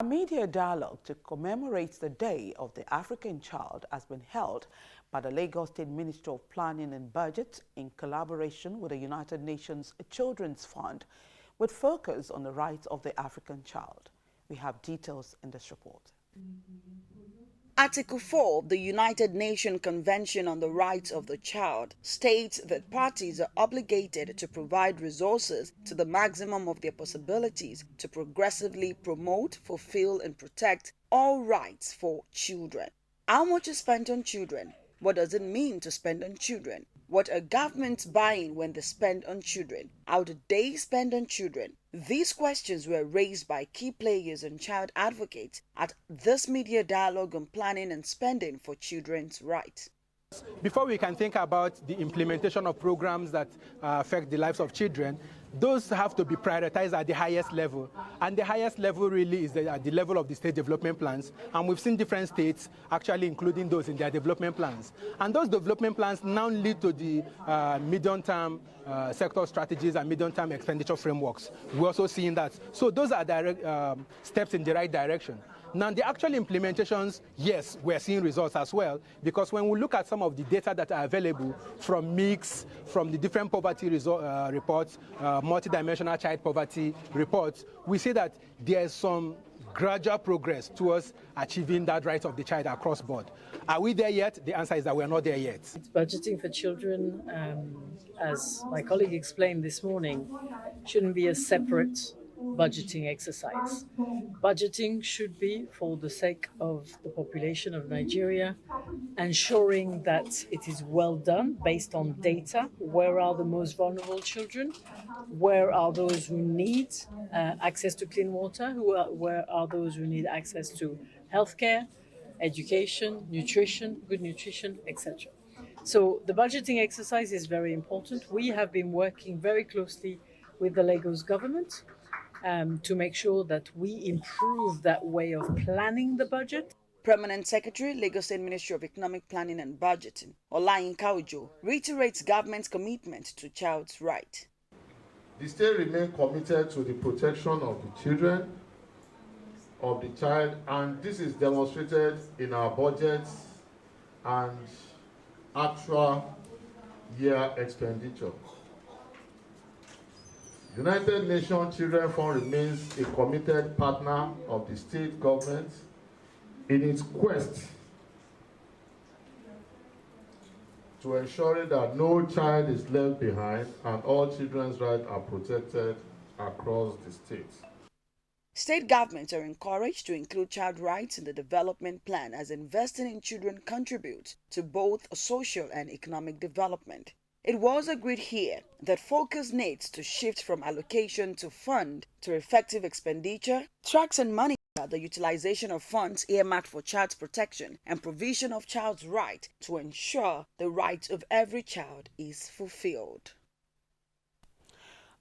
A media dialogue to commemorate the Day of the African Child has been held by the Lagos State Ministry of Planning and Budget in collaboration with the United Nations Children's Fund, with focus on the rights of the African child. We have details in this report. Article 4 of the United Nations Convention on the Rights of the Child states that parties are obligated to provide resources to the maximum of their possibilities to progressively promote, fulfill, and protect all rights for children. How much is spent on children? What does it mean to spend on children? What are governments buying when they spend on children? How do they spend on children? These questions were raised by key players and child advocates at this media dialogue on planning and spending for children's rights. Before we can think about the implementation of programs that affect the lives of children, those have to be prioritized at the highest level. And the highest level really is at the level of the state development plans. And we've seen different states actually including those in their development plans. And those development plans now lead to the medium-term sector strategies and medium-term expenditure frameworks. We're also seeing that. So those are direct steps in the right direction. Now, the actual implementations, yes, we're seeing results as well, because when we look at some of the data that are available from MIX, from the different poverty reports, multidimensional child poverty reports, we see that there's some gradual progress towards achieving that right of the child across board. Are we there yet? The answer is that we're not there yet. Budgeting for children, as my colleague explained this morning, shouldn't be a separate budgeting exercise. Budgeting should be for the sake of the population of Nigeria, ensuring that it is well done based on data. Where are the most vulnerable children? Where are those who need access to clean water? Where are those who need access to healthcare, education, nutrition, good nutrition, etc. So the budgeting exercise is very important. We have been working very closely with the Lagos government to make sure that we improve that way of planning the budget. Permanent Secretary, Lagos State Ministry of Economic Planning and Budgeting, Olayinka Ojo, reiterates government's commitment to child's rights. The state remains committed to the protection of the children, of the child, and this is demonstrated in our budgets and actual year expenditure. United Nations Children Fund remains a committed partner of the state government in its quest to ensure that no child is left behind and all children's rights are protected across the state. State governments are encouraged to include child rights in the development plan, as investing in children contributes to both social and economic development. It was agreed here that focus needs to shift from allocation to fund to effective expenditure, tracks and monitor the utilization of funds earmarked for child's protection and provision of child's right to ensure the rights of every child is fulfilled.